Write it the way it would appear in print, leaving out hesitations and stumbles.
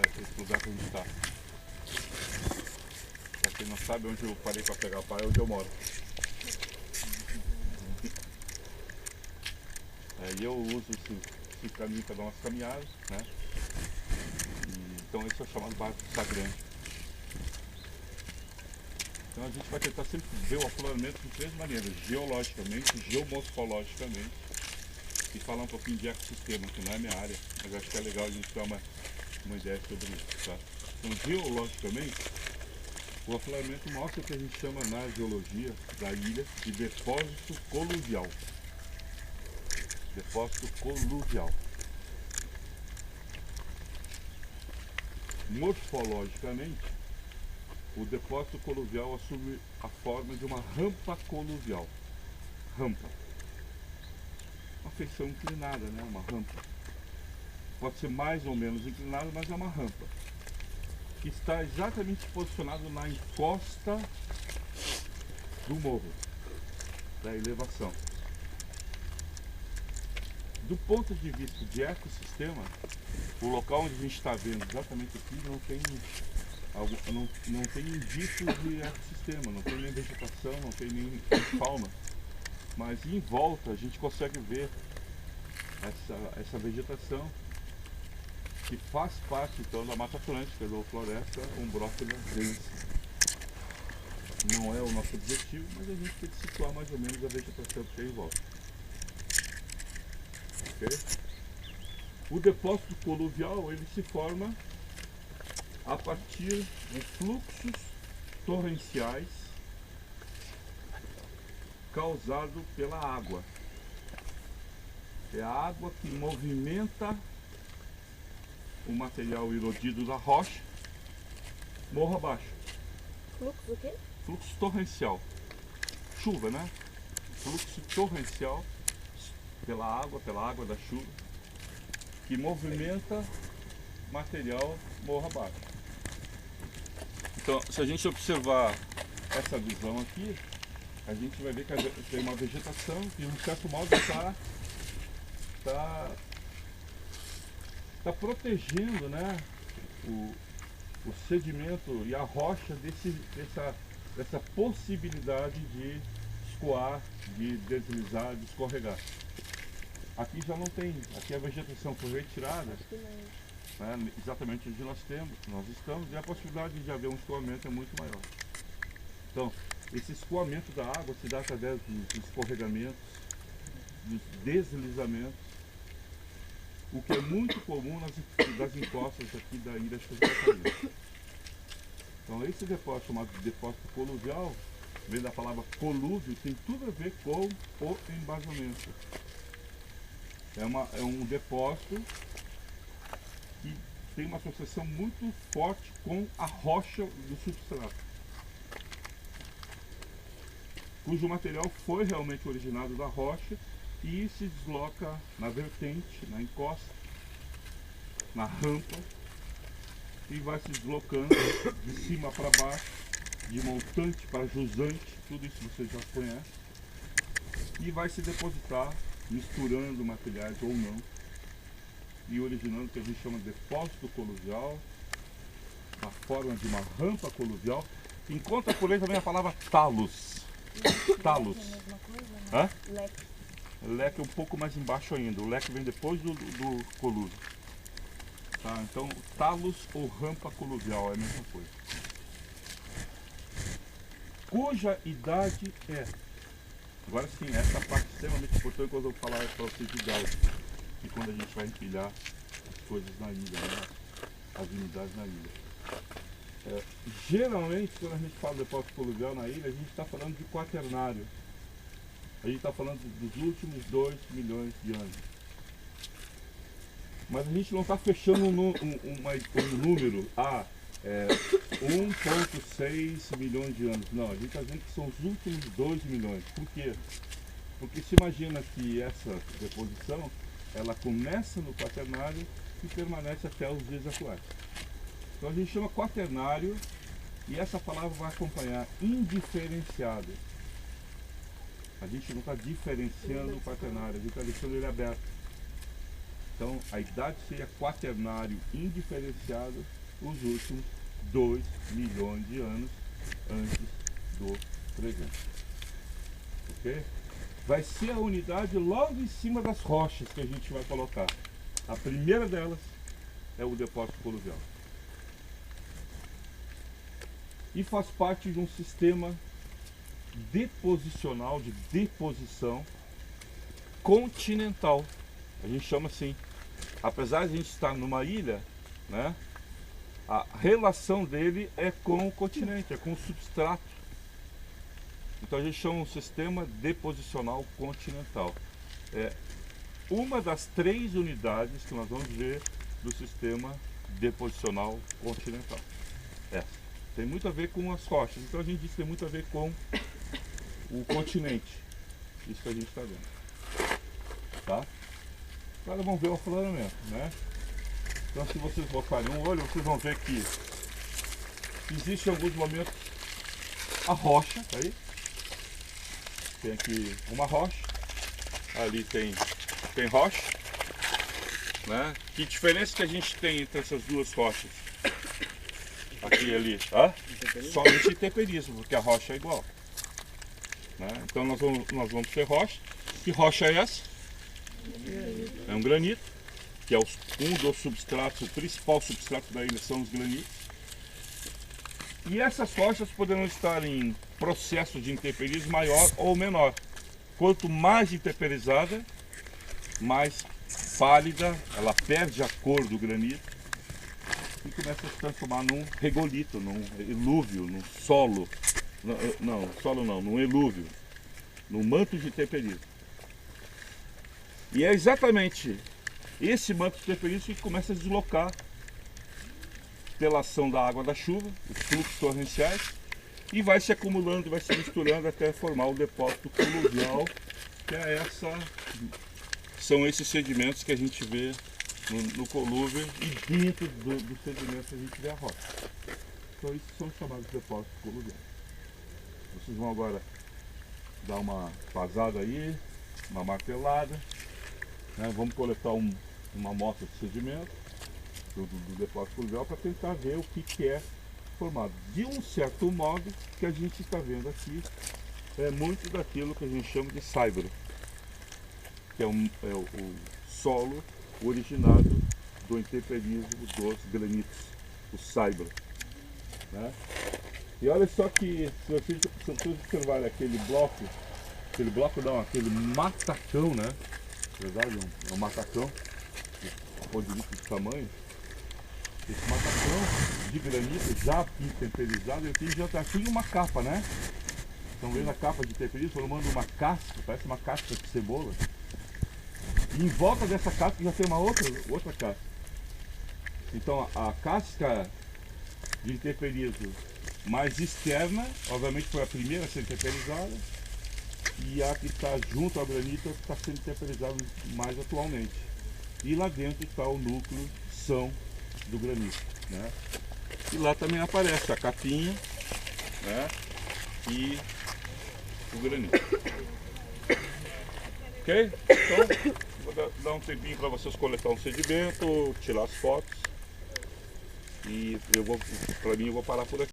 esse lugar que a gente está. Para quem não sabe, onde eu parei para pegar pai é onde eu moro. E eu uso esse caminho para dar umas caminhadas, né? Então esse é o chamado bairro Sagrante. Então a gente vai tentar sempre ver o afloramento de três maneiras: geologicamente, geomorfologicamente e falar um pouquinho de ecossistema, que não é minha área, mas acho que é legal a gente ter uma ideia sobre isso, tá? Então geologicamente, o afloramento mostra o que a gente chama na geologia da ilha de depósito coluvial. Depósito coluvial. Morfologicamente, o depósito coluvial assume a forma de uma rampa coluvial. Rampa. Uma feição inclinada, né? Uma rampa. Pode ser mais ou menos inclinada, mas é uma rampa. Que está exatamente posicionado na encosta do morro, da elevação. Do ponto de vista de ecossistema, o local onde a gente está vendo exatamente aqui não tem indícios de ecossistema, não tem nem vegetação, não tem nem fauna. Mas em volta a gente consegue ver essa vegetação que faz parte então da Mata Atlântica, da floresta umbrófila densa. Não é o nosso objetivo, mas a gente tem que situar mais ou menos a vegetação que tem em volta. Okay? O depósito coluvial ele se forma a partir de fluxos torrenciais causados pela água. É a água que movimenta o material erodido da rocha morro abaixo. Fluxo o quê? Fluxo torrencial. Chuva, né? Fluxo torrencial pela água da chuva, que movimenta material morro abaixo. Então, se a gente observar essa visão aqui, a gente vai ver que tem uma vegetação que, de um certo modo, está protegendo, né, o sedimento e a rocha dessa possibilidade de escoar, de deslizar, de escorregar. Aqui já não tem, aqui a vegetação foi retirada, né, exatamente onde nós estamos, e a possibilidade de haver um escoamento é muito maior. Então, esse escoamento da água se dá através dos escorregamentos, dos deslizamentos, o que é muito comum nas encostas aqui da ilha de Santa Catarina. Então esse depósito chamado de depósito coluvial, vem da palavra colúvio, tem tudo a ver com o embasamento. É um depósito que tem uma associação muito forte com a rocha do substrato, cujo material foi realmente originado da rocha e se desloca na vertente, na encosta, na rampa, e vai se deslocando de cima para baixo, de montante para jusante, tudo isso você já conhece, e vai se depositar, misturando materiais ou não, e originando o que a gente chama de depósito coluvial, na forma de uma rampa coluvial. Encontra por aí também a palavra talos. Talos. Hã? Leque. Leque é um pouco mais embaixo ainda. O leque vem depois do colúvio. Tá? Então, talos ou rampa coluvial é a mesma coisa. Cuja idade é. Agora sim, essa parte é extremamente importante quando eu falar para vocês de idade. E quando a gente vai empilhar as coisas na ilha, né? As unidades na ilha. Geralmente, quando a gente fala de depósito coluvial na ilha, a gente está falando de quaternário. A gente está falando dos últimos 2 milhões de anos. Mas a gente não está fechando um número, 1,6 milhões de anos. Não, a gente está dizendo que são os últimos 2 milhões. Por quê? Porque se imagina que essa deposição, ela começa no quaternário e permanece até os dias atuais. Então a gente chama quaternário e essa palavra vai acompanhar indiferenciado. A gente não está diferenciando o quaternário, a gente está deixando ele aberto. Então a idade seria quaternário indiferenciado os últimos 2 milhões de anos antes do presente. Ok? Vai ser a unidade logo em cima das rochas que a gente vai colocar. A primeira delas é o depósito coluvial. E faz parte de um sistema deposicional, de deposição continental. A gente chama assim. Apesar de a gente estar numa ilha, né, a relação dele é com o continente, é com o substrato. Então a gente chama um sistema deposicional continental. É uma das 3 unidades que nós vamos ver do sistema deposicional continental. Essa. Tem muito a ver com as rochas. Então a gente diz que tem muito a ver com o continente. Isso que a gente está vendo. Tá? Agora vamos ver o afloramento, né? Então se vocês botarem um olho, vocês vão ver que existe em alguns momentos a rocha, tá aí? Tem aqui uma rocha, ali tem rocha, né? Que diferença que a gente tem entre essas duas rochas? Aqui e ali, tá? Somente temperismo, porque a rocha é igual, né? Então nós vamos ter rocha. Que rocha é essa? É um granito, que é um dos substratos, o principal substrato da ilha são os granitos. E essas rochas poderão estar em processo de intemperismo maior ou menor. Quanto mais intemperizada, mais pálida, ela perde a cor do granito e começa a se transformar num regolito, num elúvio, num solo. Num elúvio, num manto de temperismo. E é exatamente esse manto de temperismo que começa a deslocar pela ação da água da chuva, os fluxos torrenciais, e vai se acumulando, vai se misturando até formar o depósito coluvial, que é são esses sedimentos que a gente vê no colúvio, e dentro dos sedimentos a gente vê a rocha. Então isso são chamados de depósitos coluviais. Vocês vão agora dar uma vazada aí, uma martelada, né? Vamos coletar uma amostra de sedimento do depósito coluvial para tentar ver o que é formado. De um certo modo, que a gente está vendo aqui é muito daquilo que a gente chama de saibro, que é o solo originado do intemperismo dos granitos, o saibro, né? E olha só que, se vocês observarem aquele matacão, né? Na verdade, é um matacão, um ponto de vista de tamanho. Esse matacão de granito já temperizado, ele já está aqui uma capa, né? Estão vendo a capa de temperismo formando uma casca, parece uma casca de cebola. E em volta dessa casca já tem uma outra casca. Então a casca de temperismo mais externa, obviamente foi a primeira a ser temperizada, e a que está junto ao granito está sendo temperizada mais atualmente. E lá dentro está o núcleo são do granito, né? E lá também aparece a capinha, né? E o granito. Ok? Então, vou dar um tempinho para vocês coletar um sedimento, tirar as fotos. E para mim eu vou parar por aqui.